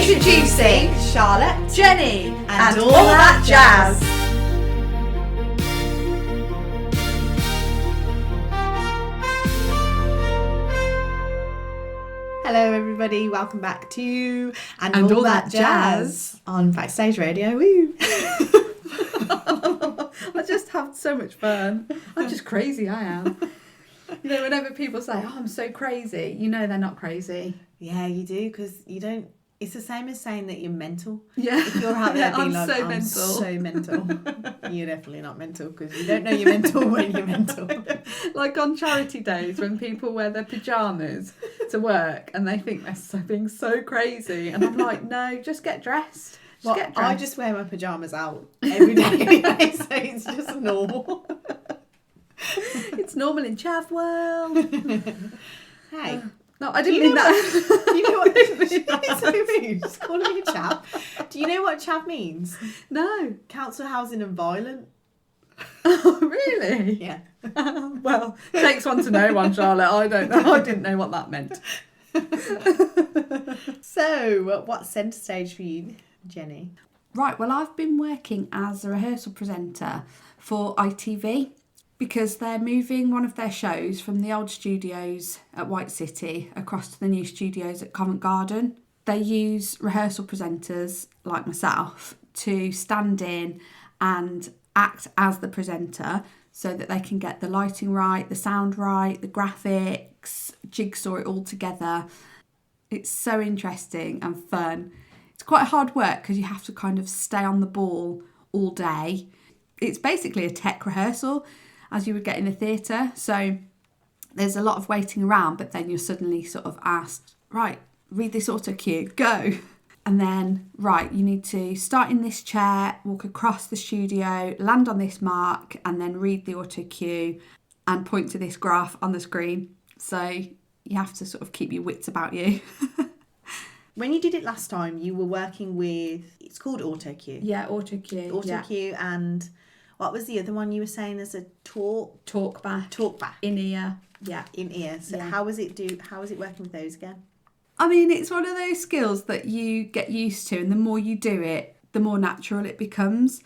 Introducing Charlotte, Jenny, and all that jazz. Hello everybody, welcome back to And All That Jazz on Backstage Radio. Woo! I just have so much fun. I'm just crazy, I am. You know, whenever people say, oh, I'm so crazy, you know they're not crazy. Yeah, you do, because you don't... It's the same as saying that you're mental. Yeah. If you're out there being I'm like, so I'm mental. so mental. You're definitely not mental, because you don't know you're mental when you're mental. Like on charity days when people wear their pyjamas to work and they think they're being so crazy. And I'm like, no, just get dressed. Get dressed. I just wear my pyjamas out every day anyway, so it's just normal. It's normal in chav world. Hey. No, I didn't mean that. Do you know what? It's so rude. Just calling me a chav. Do you know what chav means? No. Council housing and violent. Oh, really? Yeah. Well, takes one to know one, Charlotte. I don't know. I didn't know what that meant. So, what's centre stage for you, Jenny? Right, well, I've been working as a rehearsal presenter for ITV because they're moving one of their shows from the old studios at White City across to the new studios at Covent Garden. They use rehearsal presenters like myself to stand in and act as the presenter so that they can get the lighting right, the sound right, the graphics, jigsaw it all together. It's so interesting and fun. It's quite hard work because you have to kind of stay on the ball all day. It's basically a tech rehearsal as you would get in a theatre. So there's a lot of waiting around, but then you're suddenly sort of asked, right, read this auto cue, go. And then, right, you need to start in this chair, walk across the studio, land on this mark, and then read the auto cue and point to this graph on the screen. So you have to sort of keep your wits about you. When you did it last time, you were working with... It's called auto cue. Yeah, auto cue. Auto cue and... What was the other one you were saying? There's a talk back. In ear. Yeah. In ear. So yeah. How is it working with those again? I mean, it's one of those skills that you get used to, and the more you do it, the more natural it becomes.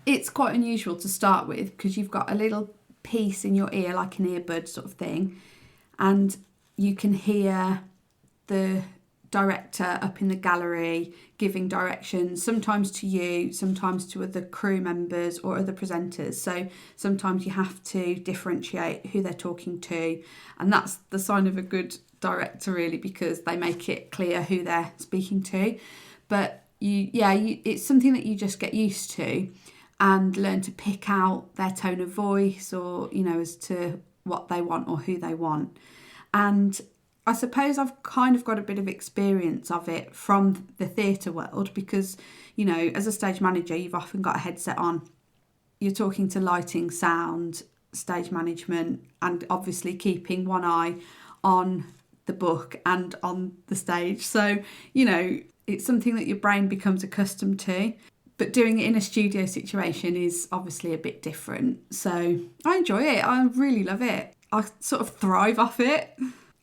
It's quite unusual to start with because you've got a little piece in your ear, like an earbud sort of thing, and you can hear the director up in the gallery giving directions, sometimes to you, sometimes to other crew members or other presenters. So sometimes you have to differentiate who they're talking to, and that's the sign of a good director really, because they make it clear who they're speaking to. But it's something that you just get used to and learn to pick out their tone of voice, or as to what they want or who they want. And I suppose I've kind of got a bit of experience of it from the theatre world because, as a stage manager, you've often got a headset on. You're talking to lighting, sound, stage management, and obviously keeping one eye on the book and on the stage. So, it's something that your brain becomes accustomed to. But doing it in a studio situation is obviously a bit different. So I enjoy it. I really love it. I sort of thrive off it.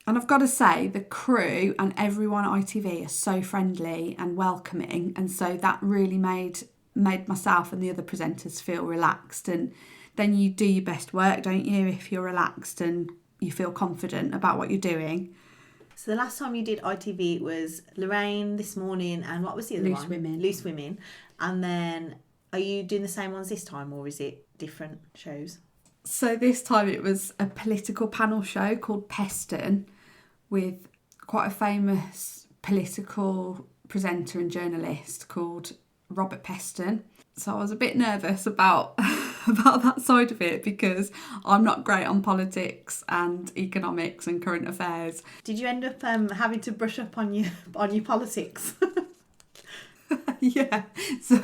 And I've got to say, the crew and everyone at ITV are so friendly and welcoming. And so that really made myself and the other presenters feel relaxed. And then you do your best work, don't you, if you're relaxed and you feel confident about what you're doing. So the last time you did ITV, it was Lorraine this morning, and what was the other one? Loose Women. And then, are you doing the same ones this time, or is it different shows? So this time it was a political panel show called Peston, with quite a famous political presenter and journalist called Robert Peston. So I was a bit nervous about that side of it because I'm not great on politics and economics and current affairs. Did you end up having to brush up on your politics? Yeah, so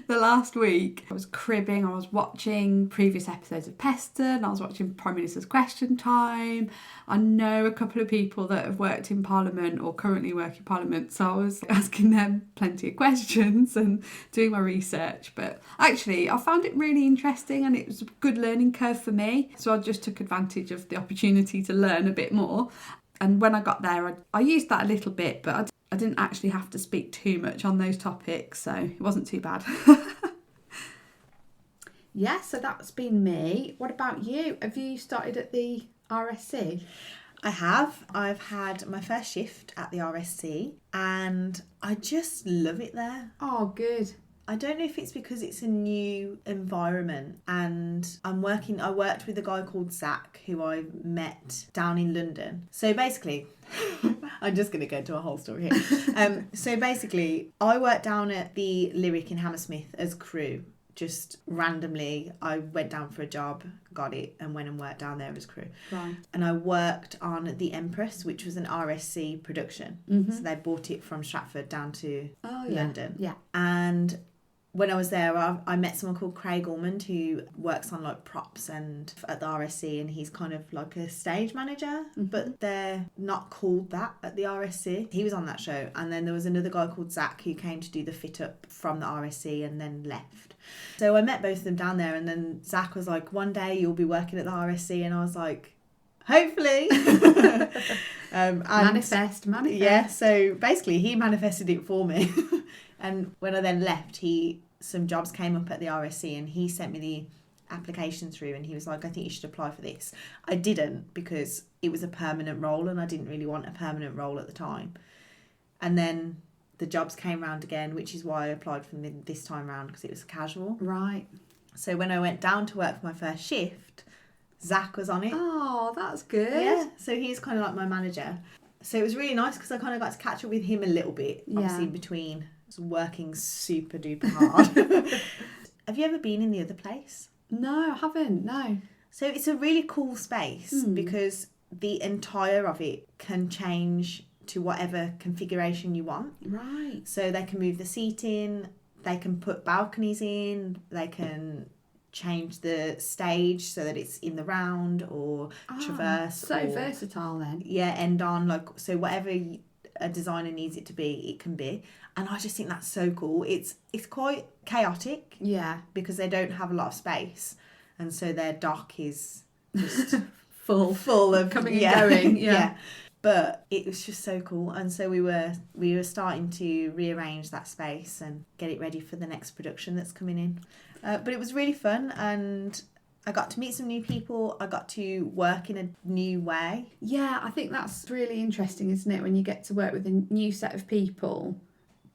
the last week I was cribbing, I was watching previous episodes of Peston, I was watching Prime Minister's Question Time. I know a couple of people that have worked in Parliament or currently work in Parliament, so I was asking them plenty of questions and doing my research. But actually I found it really interesting and it was a good learning curve for me, so I just took advantage of the opportunity to learn a bit more. And when I got there, I used that a little bit, but I didn't actually have to speak too much on those topics, so it wasn't too bad. Yeah, so that's been me. What about you? Have you started at the RSC? I have. I've had my first shift at the RSC and I just love it there. Oh, good. I don't know if it's because it's a new environment and I worked with a guy called Zach who I met down in London. So basically, I'm just going to go into a whole story here. So basically, I worked down at the Lyric in Hammersmith as crew. Just randomly, I went down for a job, got it, and went and worked down there as crew. Right. And I worked on The Empress, which was an RSC production. Mm-hmm. So they brought it from Stratford down to London. Yeah. And when I was there, I met someone called Craig Ormond who works on like props and at the RSC, and he's kind of like a stage manager, but they're not called that at the RSC. He was on that show, and then there was another guy called Zach who came to do the fit up from the RSC and then left. So I met both of them down there, and then Zach was like, one day you'll be working at the RSC, and I was like, hopefully. Manifest. Yeah, so basically he manifested it for me. And when I then left, some jobs came up at the RSC and he sent me the application through and he was like, I think you should apply for this. I didn't because it was a permanent role and I didn't really want a permanent role at the time. And then the jobs came round again, which is why I applied for them this time round, because it was casual. Right. So when I went down to work for my first shift, Zach was on it. Oh, that's good. Yeah, so he's kind of like my manager. So it was really nice because I kind of got to catch up with him a little bit, obviously in between working super duper hard. Have you ever been in the other place? No, I haven't, no. So it's a really cool space because the entire of it can change to whatever configuration you want. Right. So they can move the seating, they can put balconies in, they can change the stage so that it's in the round or traverse. So versatile then. Yeah, end on, like, so whatever a designer needs it to be, it can be. And I just think that's so cool. It's quite chaotic. Yeah. Because they don't have a lot of space. And so their dock is just full of coming and going. Yeah. But it was just so cool. And so we were starting to rearrange that space and get it ready for the next production that's coming in. But it was really fun and I got to meet some new people. I got to work in a new way. Yeah, I think that's really interesting, isn't it? When you get to work with a new set of people,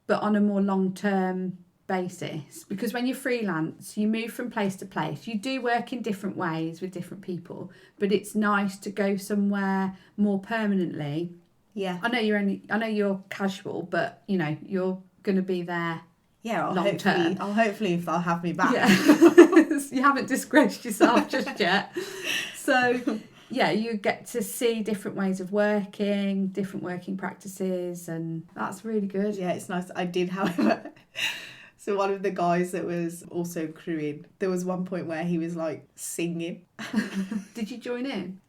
but on a more long-term basis. Because when you're freelance, you move from place to place. You do work in different ways with different people, but it's nice to go somewhere more permanently. Yeah. I know you're casual, but you know, you're going to be there. Yeah, I'll hopefully if they'll have me back. Yeah. You haven't disgraced yourself just yet. So, yeah, you get to see different ways of working, different working practices, and that's really good. Yeah, it's nice. I did, however... So one of the guys that was also crewing, there was one point where he was like singing. Did you join in?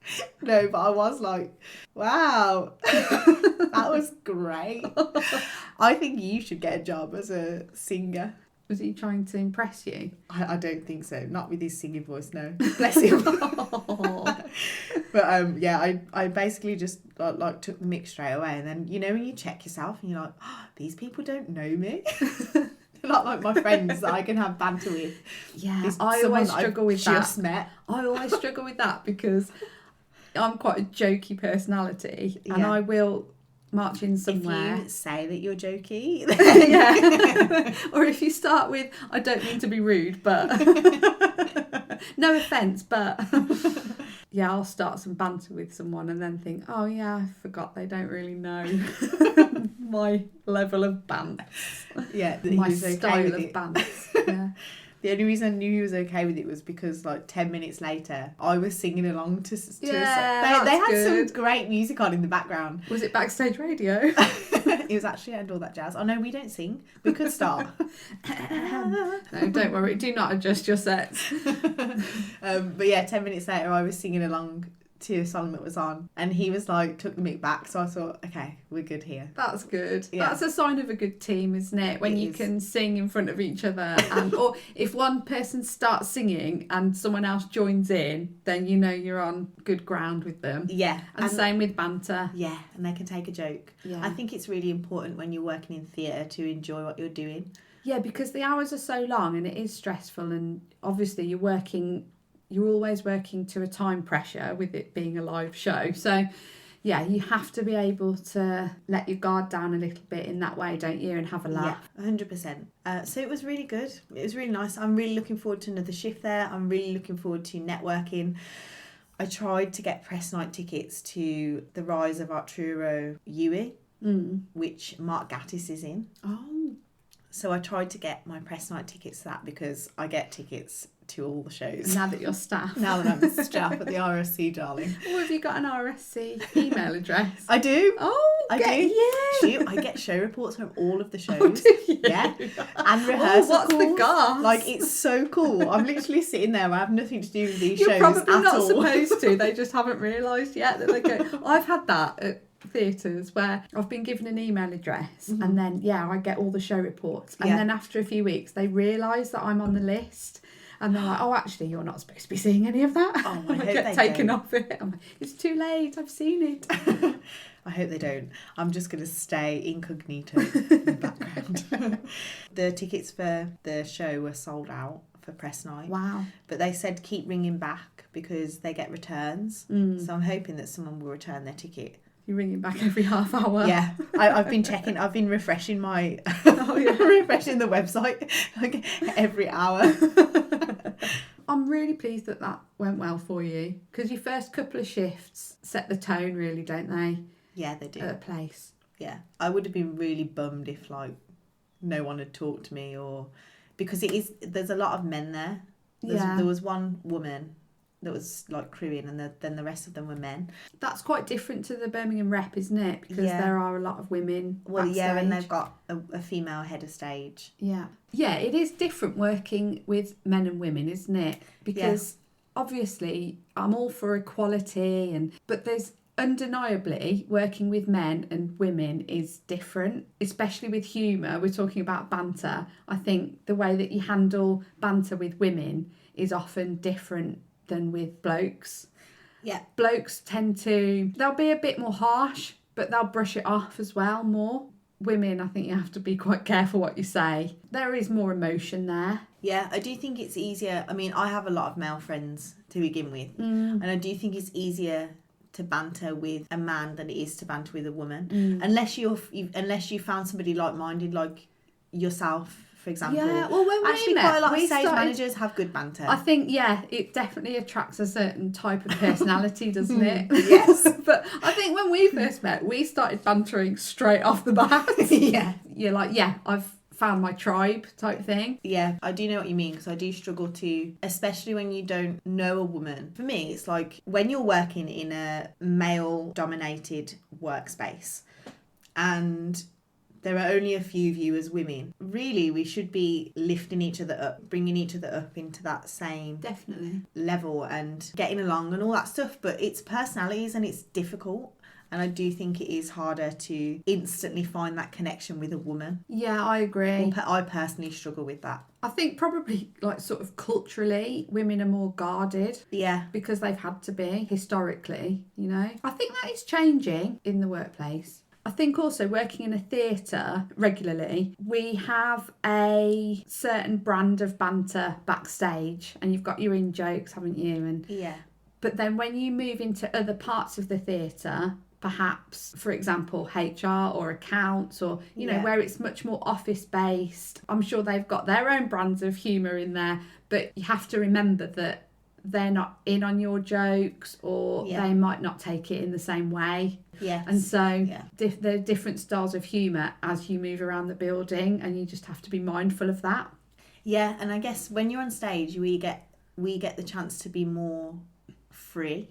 No, but I was like, wow, that was great. I think you should get a job as a singer. Was he trying to impress you? I don't think so. Not with his singing voice, no. Bless him. But yeah, I basically just like took the mic straight away. And then, you know, when you check yourself and you're like, these people don't know me. Not like my friends that I can have banter with. Yeah, I always struggle with that. Just met. I always struggle with that because I'm quite a jokey personality, and I will march in somewhere. If you say that you're jokey, yeah, or if you start with, I don't mean to be rude, but no offence, but yeah, I'll start some banter with someone and then think, oh yeah, I forgot they don't really know my level of banter. Yeah, my style of banter. Yeah. The only reason I knew he was okay with it was because like 10 minutes later, I was singing along to a song. They had good. some great music on in the background. Was it backstage radio? It was actually and all that jazz. Oh no, we don't sing. We could start. No, don't worry. Do not adjust your sets. But yeah, 10 minutes later, I was singing along to a song that was on, and he was like, took the mic back. So I thought, okay, we're good here. That's good. Yeah. That's a sign of a good team, isn't it? When you can sing in front of each other, and or if one person starts singing and someone else joins in, then you know you're on good ground with them. Yeah. And same with banter. Yeah, and they can take a joke. Yeah. I think it's really important when you're working in theatre to enjoy what you're doing. Yeah, because the hours are so long and it is stressful, and obviously you're always working to a time pressure with it being a live show. So, yeah, you have to be able to let your guard down a little bit in that way, don't you, and have a laugh. Yeah, 100%. So it was really good. It was really nice. I'm really looking forward to another shift there. I'm really looking forward to networking. I tried to get press night tickets to the Rise of Arturo Ui, which Mark Gatiss is in. Oh. So I tried to get my press night tickets to that because I get tickets to all the shows. Now that you're staff. Now that I'm staff at the RSC, darling. Oh, have you got an RSC email address? I do. Oh, I do. Yeah. I get show reports from all of the shows. Oh, do you? Yeah. And rehearsal what's the calls. gas? Like, it's so cool. I'm literally sitting there. I have nothing to do with these You're shows probably at not all. supposed to. They just haven't realised yet that they go. I've had that at theatres where I've been given an email address and then I get all the show reports, and then after a few weeks they realise that I'm on the list. And they're like, oh, actually, you're not supposed to be seeing any of that. Oh, I hope get they taken don't. off it. I'm like, it's too late. I've seen it. I hope they don't. I'm just going to stay incognito in the background. The tickets for the show were sold out for press night. Wow. But they said keep ringing back because they get returns. So I'm hoping that someone will return their ticket. You're ringing back every half hour. Yeah, I've been checking. I've been refreshing my refreshing the website like every hour. I'm really pleased that went well for you, because your first couple of shifts set the tone, really, don't they? Yeah, they do. At a place. Yeah, I would have been really bummed if no one had talked to me, or because there's a lot of men there. There was one woman that was crewing, and then the rest of them were men. That's quite different to the Birmingham rep, isn't it? Because there are a lot of women. Well, backstage. yeah, and they've got a female head of stage. Yeah. Yeah, it is different working with men and women, isn't it? Because obviously I'm all for equality, but there's undeniably working with men and women is different, especially with humour. We're talking about banter. I think the way that you handle banter with women is often different than with blokes. Yeah. Blokes they'll be a bit more harsh, but they'll brush it off as well more. Women, I think you have to be quite careful what you say. There is more emotion there. Yeah, I do think it's easier. I mean, I have a lot of male friends to begin with, and I do think it's easier to banter with a man than it is to banter with a woman, unless you found somebody like-minded, like yourself, for example. Yeah, well, when we met, quite a lot of stage managers have good banter. I think, it definitely attracts a certain type of personality, doesn't it? Yes. But I think when we first met, we started bantering straight off the bat. Yeah. You're like, I've found my tribe type thing. Yeah, I do know what you mean, because I do struggle to, especially when you don't know a woman. For me, it's like when you're working in a male-dominated workspace and there are only a few of you as women. Really, we should be lifting each other up, bringing each other up into that same level and getting along and all that stuff. But it's personalities and it's difficult. And I do think it is harder to instantly find that connection with a woman. Yeah, I agree. I personally struggle with that. I think probably sort of culturally, women are more guarded. Yeah. Because they've had to be historically, I think that is changing in the workplace. I think also working in a theatre regularly, we have a certain brand of banter backstage, and you've got your in-jokes, haven't you? And but then when you move into other parts of the theatre, perhaps, for example, HR or accounts or, where it's much more office-based, I'm sure they've got their own brands of humour in there, but you have to remember that they're not in on your jokes, or they might not take it in the same way. Yes. And so there are different styles of humour as you move around the building, and you just have to be mindful of that. Yeah, and I guess when you're on stage, we get the chance to be more free,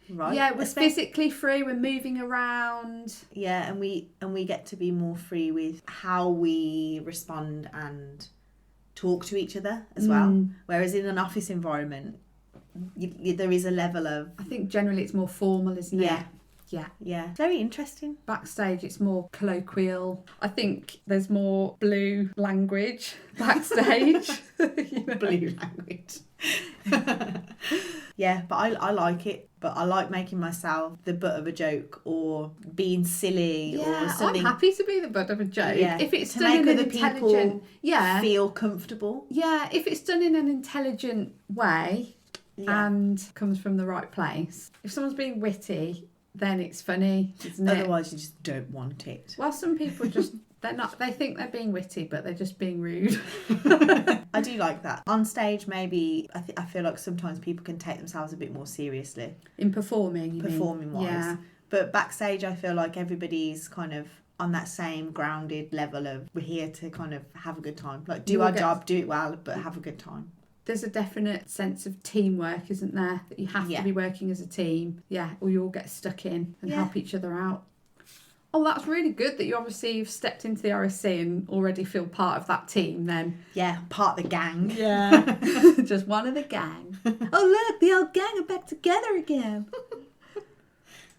right? Yeah, we're physically free, we're moving around. Yeah, and we get to be more free with how we respond and talk to each other as well. Whereas in an office environment, there is a level of... I think generally it's more formal, isn't it? Yeah. Yeah. Yeah. Very interesting. Backstage, it's more colloquial. I think there's more blue language backstage. You know? Blue language. Yeah, but I like it. But I like making myself the butt of a joke or being silly or something. I'm happy to be the butt of a joke. Yeah. If it's to done make in an other intelligent... people feel comfortable. Yeah, if it's done in an intelligent way and comes from the right place. If someone's being witty, then it's funny, isn't it? Otherwise, you just don't want it. Well, some people just... They think they're being witty, but they're just being rude. I do like that. On stage, maybe, I feel like sometimes people can take themselves a bit more seriously. In performing, you mean? Performing-wise. Yeah. But backstage, I feel like everybody's kind of on that same grounded level of we're here to kind of have a good time. Like, do our job, do it well, but have a good time. There's a definite sense of teamwork, isn't there? That you have to be working as a team. Yeah, or you all get stuck in and help each other out. Oh, that's really good that you've stepped into the RSC and already feel part of that team then. Yeah, part of the gang. Yeah. Just one of the gang. Oh, look, the old gang are back together again.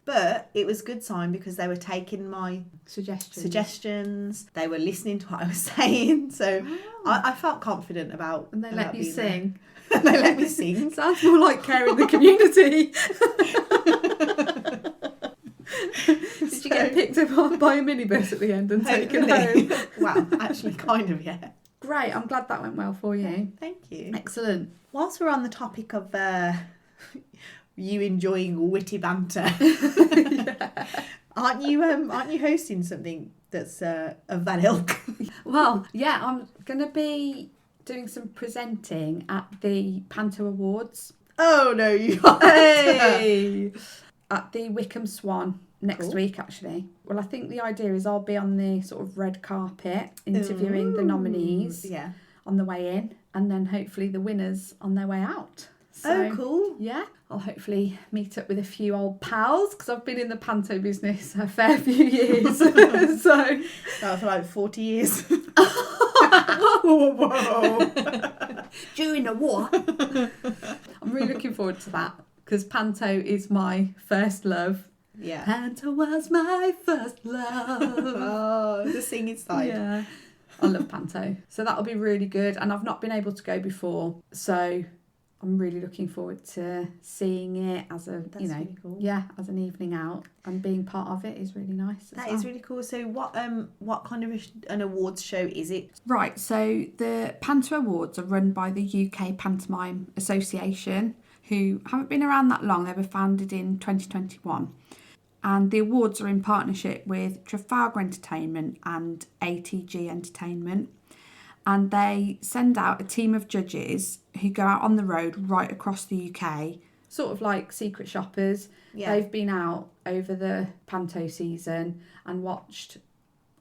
But it was a good sign because they were taking my suggestions. They were listening to what I was saying. So I felt confident about... And they let you sing. They let me sing. Sounds more like caring the community. Did you get picked up by a minibus at the end and taken home? Well, actually, kind of, yeah. Great, I'm glad that went well for you. Thank you. Excellent. Whilst we're on the topic of you enjoying witty banter, aren't you hosting something that's of that ilk? Well, yeah, I'm going to be doing some presenting at the Panto Awards. Oh, no, you aren't. Hey! At the Wickham Swan next week, actually. Well, I think the idea is I'll be on the sort of red carpet interviewing the nominees on the way in, and then hopefully the winners on their way out. So, cool. Yeah, I'll hopefully meet up with a few old pals because I've been in the panto business a fair few years. So that for like 40 years. Whoa. During the war. I'm really looking forward to that. Because panto is my first love. Yeah. Panto was my first love. Oh, the singing side. Yeah. I love panto. So that'll be really good. And I've not been able to go before. So I'm really looking forward to seeing it as a, really cool. as an evening out. And being part of it is really nice. That is really cool. So what kind of an awards show is it? Right. So the Panto Awards are run by the UK Pantomime Association, who haven't been around that long. They were founded in 2021. And the awards are in partnership with Trafalgar Entertainment and ATG Entertainment. And they send out a team of judges who go out on the road right across the UK, sort of like secret shoppers. Yeah. They've been out over the panto season and watched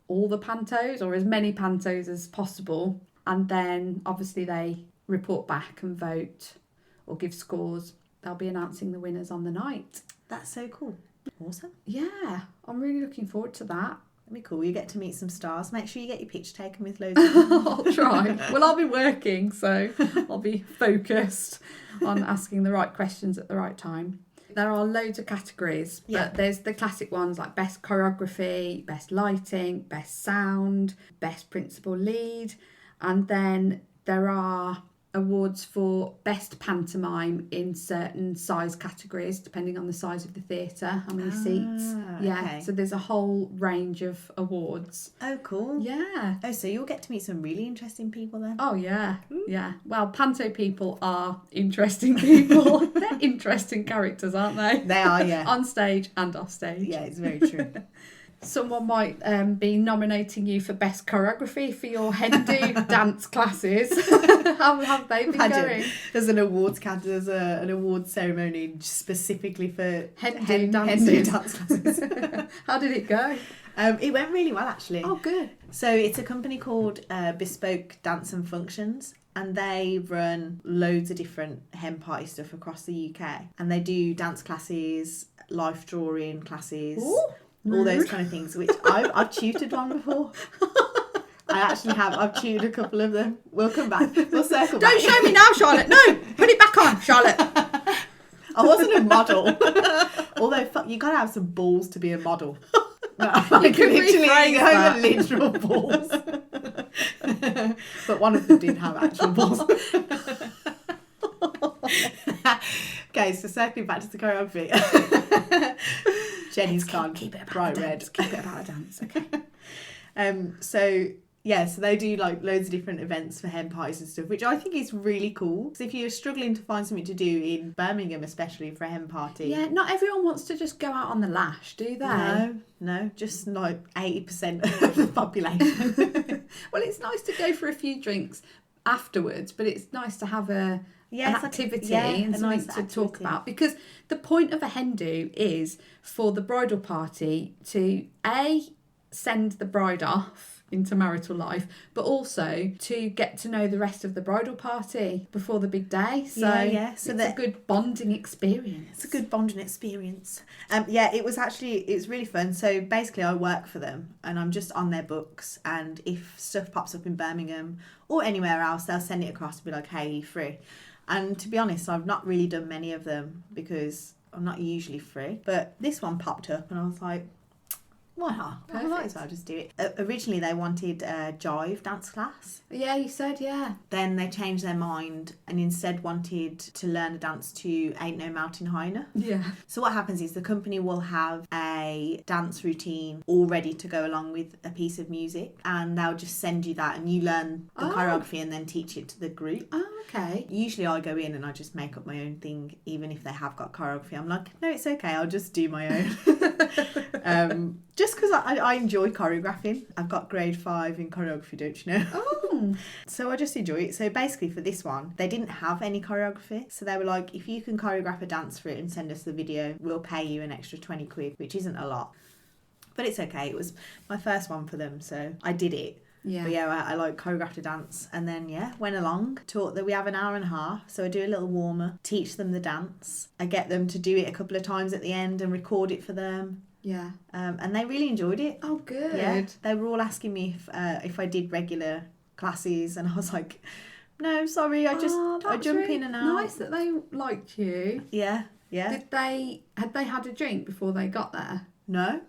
all the pantos, or as many pantos as possible. And then obviously they report back and vote or give scores. They'll be announcing the winners on the night. That's so cool. Awesome. Yeah, I'm really looking forward to that. That'd be cool. You get to meet some stars. Make sure you get your picture taken with loads of them. I'll try. Well, I'll be working, so I'll be focused on asking the right questions at the right time. There are loads of categories, but there's the classic ones like best choreography, best lighting, best sound, best principal lead, and then there are awards for best pantomime in certain size categories depending on the size of the theatre, how many seats. Yeah, okay. So there's a whole range of awards. Oh, cool. Yeah. Oh, so you'll get to meet some really interesting people then. Oh, yeah. Yeah. Well, panto people are interesting people. They're interesting characters, aren't they? They are, yeah. On stage and off stage. Yeah, it's very true. Someone might be nominating you for best choreography for your Hindu dance classes. How have they been going? There's an awards an awards ceremony specifically for Hindu dance classes. How did it go? It went really well, actually. Oh, good. So it's a company called Bespoke Dance and Functions, and they run loads of different hen party stuff across the UK. And they do dance classes, life drawing classes. Ooh. All those kind of things, which I've tutored one before. I actually have. I've tutored a couple of them. We'll come back. We'll circle back. Don't show me now, Charlotte. No, put it back on, Charlotte. I wasn't a model. Although, you got to have some balls to be a model. No, You can rephrase that. literal balls. But one of them did have actual balls. Okay, so circling back to the choreography. Jenny's gone Keep it about bright the red. dance. Keep it about a dance, okay. So they do like loads of different events for hen parties and stuff, which I think is really cool. So if you're struggling to find something to do in Birmingham, especially for a hen party, Yeah, not everyone wants to just go out on the lash, do they? no, just like 80% of the population. Well, it's nice to go for a few drinks afterwards, but it's nice to have an activity and something to talk about, because the point of a hen do is for the bridal party to send the bride off into marital life, but also to get to know the rest of the bridal party before the big day. So it's a good bonding experience. It's a good bonding experience. It's really fun. So basically I work for them and I'm just on their books, and if stuff pops up in Birmingham or anywhere else, they'll send it across and be like, hey, you free? And to be honest, I've not really done many of them because I'm not usually free, but this one popped up and I was like, why not? I might as well just do it. Originally, they wanted a jive dance class. Yeah, you said, yeah. Then they changed their mind and instead wanted to learn a dance to Ain't No Mountain High Enough. Yeah. So what happens is the company will have a dance routine all ready to go along with a piece of music, and they'll just send you that and you learn the choreography and then teach it to the group. Oh, okay. Usually I go in and I just make up my own thing, even if they have got choreography. I'm like, no, it's okay, I'll just do my own. Just because I enjoy choreographing. I've got grade 5 in choreography, don't you know? Oh. So I just enjoy it. So basically for this one, they didn't have any choreography. So they were like, if you can choreograph a dance for it and send us the video, we'll pay you an extra 20 quid, which isn't a lot. But it's okay. It was my first one for them, so I did it. Yeah. But I like choreographed a dance and then went along, taught that we have an hour and a half, so I do a little warmer, teach them the dance. I get them to do it a couple of times at the end and record it for them. Yeah. And they really enjoyed it. Oh, good. Yeah. They were all asking me if I did regular classes, and I was like, no, sorry, I jump really in and out. Nice that they liked you. Yeah. Had they had a drink before they got there? No.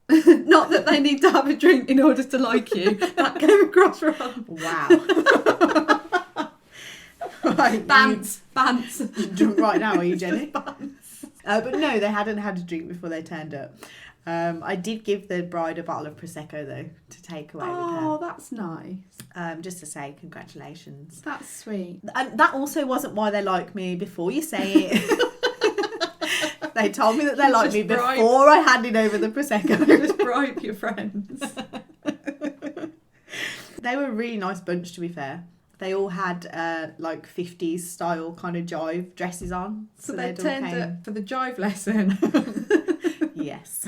Not that they need to have a drink in order to like you. That came across wrong. Wow. Right, Bants. Drunk right now, are you, Jenny? Bants. But no, they hadn't had a drink before they turned up. I did give the bride a bottle of Prosecco, though, to take away with her. Oh, that's nice. Just to say congratulations. That's sweet. And that also wasn't why they like me, before you say it. They told me that they liked me before I handed over the Prosecco. Just bribe your friends. They were a really nice bunch, to be fair. They all had like 50s style kind of jive dresses on. So they turned up for the jive lesson. Yes.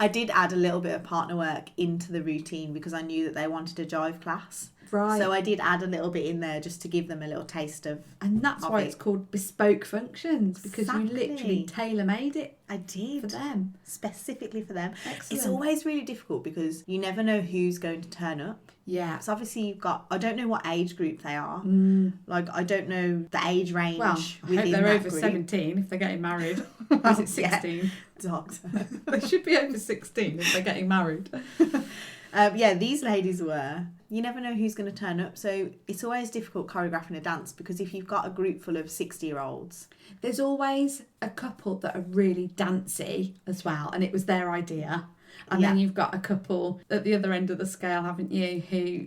I did add a little bit of partner work into the routine because I knew that they wanted a jive class. Right. So I did add a little bit in there just to give them a little taste of. And that's why it's called bespoke functions, because Exactly. you literally tailor-made it. I did. For them. Specifically for them. Excellent. It's always really difficult because you never know who's going to turn up. Yeah. So obviously you've got, I don't know what age group they are. Like, I don't know the age range Well, I hope they're over group. 17 if they're getting married. Or is it 16? Dogs. They should be over 16 if they're getting married. These ladies were. You never know who's going to turn up. So it's always difficult choreographing a dance because if you've got a group full of 60-year-olds. There's always a couple that are really dancey as well, and it was their idea. And then you've got a couple at the other end of the scale, haven't you, who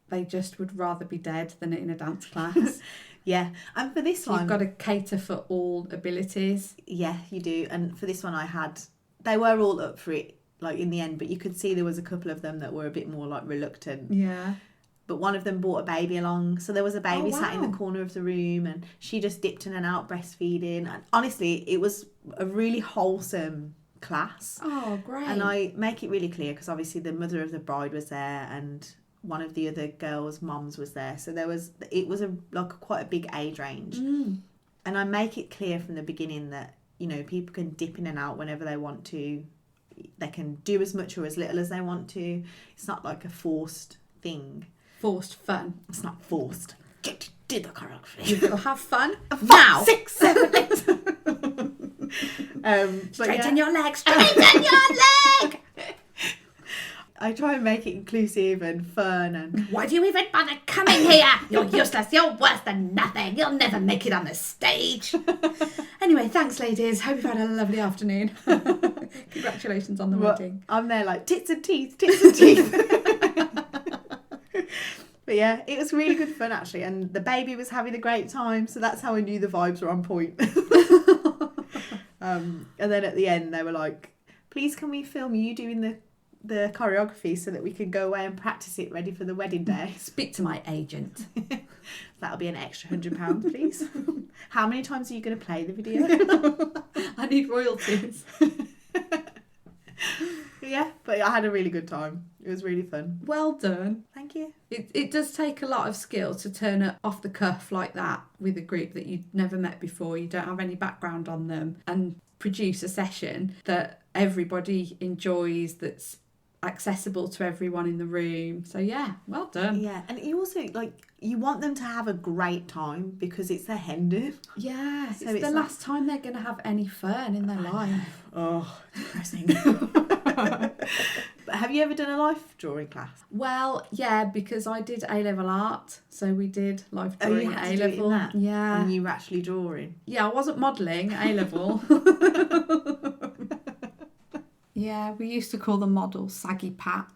they just would rather be dead than in a dance class. Yeah. And for this one... You've got to cater for all abilities. Yeah, you do. And for this one they were all up for it, like in the end, but you could see there was a couple of them that were a bit more like reluctant. Yeah. But one of them brought a baby along. So there was a baby sat in the corner of the room and she just dipped in and out breastfeeding. And honestly, it was a really wholesome class. Oh, great. And I make it really clear because obviously the mother of the bride was there and one of the other girls' moms was there. So it was quite a big age range. Mm. And I make it clear from the beginning that, you know, people can dip in and out whenever they want to. They can do as much or as little as they want to. It's not like a forced thing. Forced fun. It's not forced. do the choreography. We'll have fun. 5, Now. 6, 7, 8. Straighten your leg. Straighten your leg. I try and make it inclusive and fun and... Why do you even bother coming here? You're useless. You're worse than nothing. You'll never make it on the stage. Anyway, thanks, ladies. Hope you've had a lovely afternoon. Congratulations on the wedding. I'm there like, tits and teeth, tits and teeth. But yeah, it was really good fun, actually. And the baby was having a great time. So that's how I knew the vibes were on point. And then at the end, they were like, please, can we film you doing the choreography so that we can go away and practice it ready for the wedding day? Speak to my agent. That'll be an extra £100, please. How many times are you going to play the video? I need royalties. Yeah, but I had a really good time. It was really fun. Well done. Thank you. It does take a lot of skill to turn it off the cuff like that with a group that you've never met before, you don't have any background on them, and produce a session that everybody enjoys, that's accessible to everyone in the room. So yeah, well done. Yeah, and you also, like, you want them to have a great time because it's their hen do. Yeah, So it's the last time they're going to have any fun in their life. Oh, depressing. But have you ever done a life drawing class? Well, yeah, because I did A-level art, so we did life Oh, drawing you at had to do it in A-level. that? Yeah. And you were actually drawing? Yeah, I wasn't modelling A-level. Yeah, we used to call the model Saggy Pat.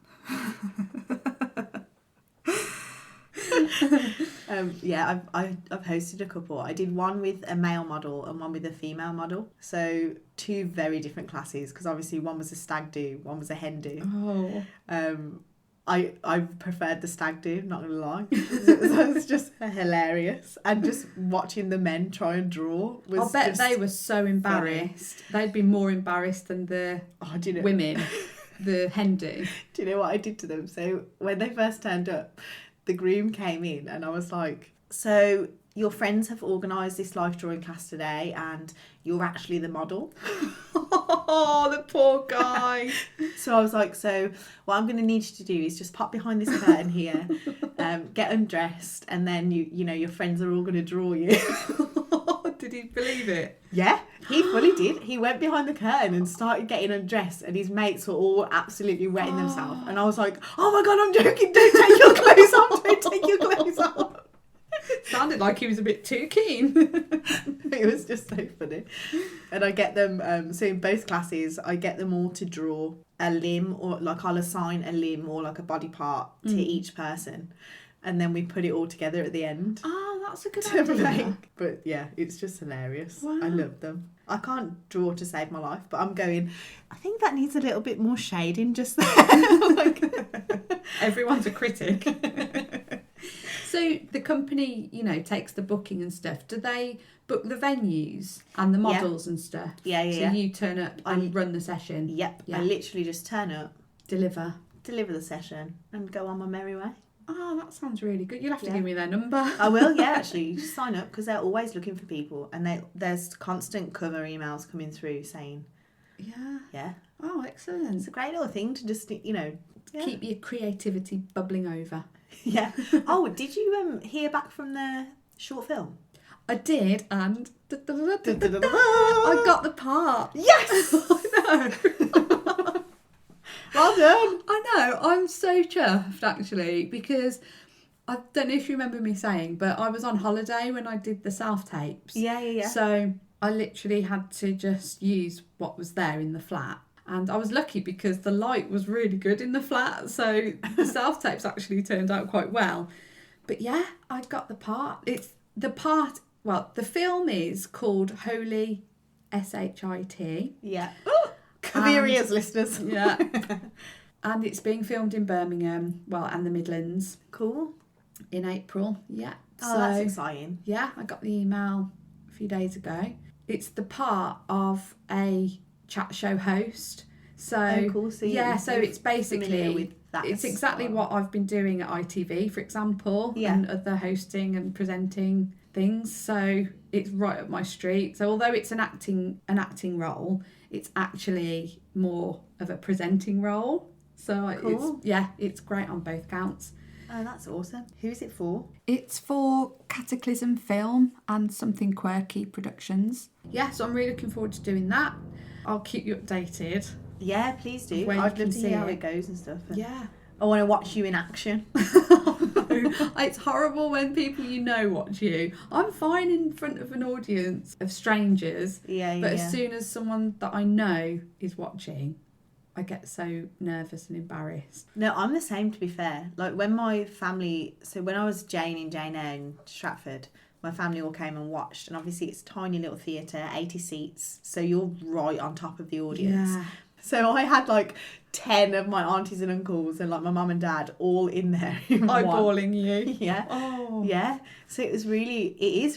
Yeah, I've hosted a couple. I did one with a male model and one with a female model. So 2 very different classes, because obviously one was a stag do, one was a hen do. Oh. I preferred the stag do, not gonna lie. It was just hilarious, and just watching the men try and draw was. I bet they were so embarrassed. They'd be more embarrassed than the women, the hen do. Do you know what I did to them? So when they first turned up, the groom came in and I was like, so your friends have organised this life drawing class today and you're actually the model. Oh, the poor guy. So I was like, so what I'm going to need you to do is just pop behind this curtain here, get undressed, and then you know your friends are all going to draw you. Did he believe it? Yeah, he fully did. He went behind the curtain and started getting undressed, and his mates were all absolutely wetting themselves. And I was like, oh my God, I'm joking. Don't take your clothes off. Don't take your clothes off. Sounded like he was a bit too keen. It was just so funny. And I get them, so in both classes, I get them all to draw a limb, or like I'll assign a limb or like a body part to each person. And then we put it all together at the end. Oh, that's a good idea. But yeah, it's just hilarious. Wow. I love them. I can't draw to save my life, but I'm going, I think that needs a little bit more shading just there. Everyone's a critic. So the company, you know, takes the booking and stuff. Do they book the venues and the models and stuff? Yeah. So you turn up and run the session? Yep. Yeah. I literally just turn up, deliver the session, and go on my merry way. Oh, that sounds really good. You'll have to give me their number. I will, yeah, actually. You just sign up, because they're always looking for people, and there's constant cover emails coming through saying, yeah. Oh, excellent. It's a great little thing to just, you know... Yeah. Keep your creativity bubbling over. Yeah. Oh, did you hear back from the short film? I did, and I got the part. Yes! I know. Well done. I know. I'm so chuffed, actually, because I don't know if you remember me saying, but I was on holiday when I did the self-tapes. Yeah. So I literally had to just use what was there in the flat. And I was lucky because the light was really good in the flat, so the self-tapes actually turned out quite well. But yeah, I got the part. It's the part, well, the film is called Holy S-H-I-T. Yeah. Cover your ears, listeners. Yeah. And it's being filmed in Birmingham, and the Midlands. Cool. In April, yeah. Oh, that's exciting. Yeah, I got the email a few days ago. It's the part of a chat show host. So cool. So so it's basically with that. It's exactly what I've been doing at ITV, for example, and other hosting and presenting things. So it's right up my street. So although it's an acting role, it's actually more of a presenting role. So cool. it's great on both counts. Oh, that's awesome. Who is it for? It's for Cataclysm Film and Something Quirky Productions. Yeah, so I'm really looking forward to doing that. I'll keep you updated. Yeah, please do. Where you I'd can love to see hear how it. it goes and stuff. And Yeah. I want to watch you in action. It's horrible when people you know watch you. I'm fine in front of an audience of strangers, Yeah, but yeah. as soon as someone that I know is watching, I get so nervous and embarrassed. No, I'm the same, to be fair. Like, when my family... So, when I was Jane in Jane Eyre in Stratford, my family all came and watched. And obviously, it's a tiny little theatre, 80 seats. So, you're right on top of the audience. Yeah. So, I had, like, 10 of my aunties and uncles and, like, my mum and dad all in there. In one. Eyeballing you. Yeah. Oh. Yeah. So, it is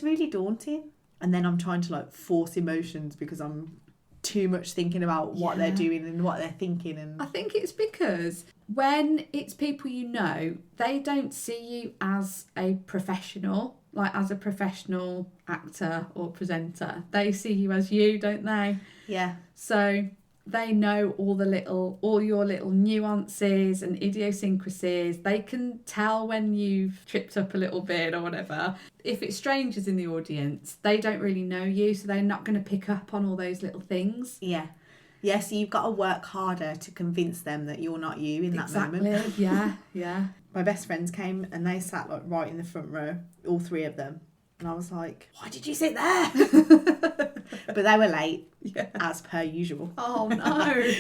really daunting. And then I'm trying to, like, force emotions because I'm too much thinking about what they're doing and what they're thinking. And I think it's because when it's people you know, they don't see you as a professional, like as a professional actor or presenter. They see you as you, don't they? Yeah. So they know all your little nuances and idiosyncrasies. They can tell when you've tripped up a little bit or whatever. If it's strangers in the audience, they don't really know you, so they're not going to pick up on all those little things. Yeah. Yeah, so you've got to work harder to convince them that you're not you in that moment. Exactly. Yeah. My best friends came and they sat like right in the front row, all three of them. And I was like, why did you sit there? But they were late, as per usual. Oh, no.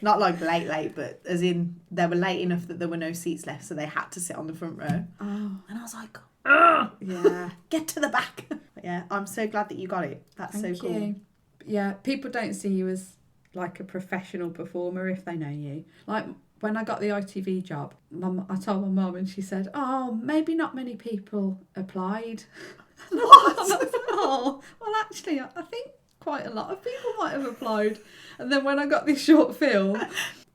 Not like late, but as in they were late enough that there were no seats left, so they had to sit on the front row. Oh. And I was like, ugh, Yeah. get to the back. But yeah, I'm so glad that you got it. That's Thank so cool. you. Yeah, people don't see you as like a professional performer if they know you. Like when I got the ITV job, I told my mum and she said, oh, maybe not many people applied. What? Oh, well, actually, I think quite a lot of people might have applied. And then when I got this short film,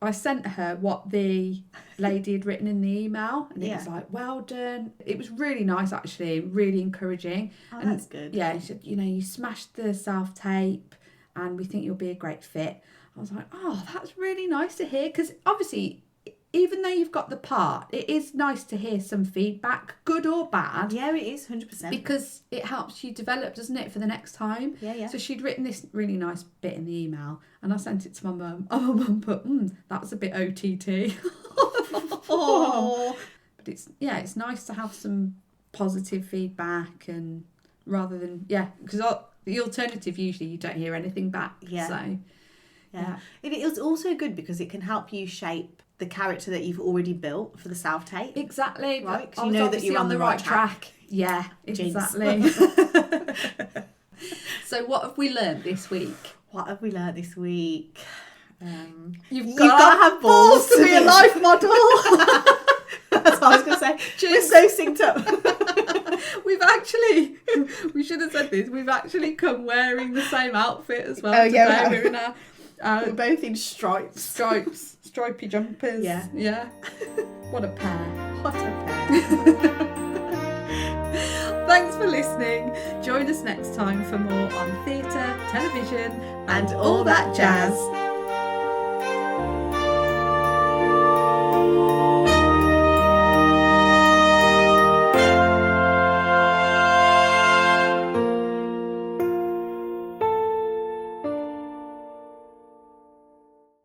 I sent her what the lady had written in the email, and it was like, well done. It was really nice, actually, really encouraging. Oh, and that's good. Yeah, she said, you smashed the self-tape and we think you'll be a great fit. I was like, oh, that's really nice to hear, because obviously, even though you've got the part, it is nice to hear some feedback, good or bad. Yeah, it is, 100%. Because it helps you develop, doesn't it, for the next time? Yeah. So she'd written this really nice bit in the email, and I sent it to my mum. Oh, my mum put, that was a bit OTT. Oh. But it's nice to have some positive feedback, and rather than, because the alternative, usually you don't hear anything back. Yeah. So, Yeah. It's also good because it can help you shape the character that you've already built for the self-tape. Exactly. Right, 'cause I you was know that obviously you're on the right track. Yeah, Jinx. exactly. So what have we learned this week? What have we learnt this week? You've got to have balls to be a life model. That's what I was going to say. We're so synced up. We should have said this, we've actually come wearing the same outfit as well today. Yeah, We're in our we're both in stripes. Stripy jumpers. Yeah. What a pair. What a pair. Thanks for listening. Join us next time for more on theatre, television, And all that jazz.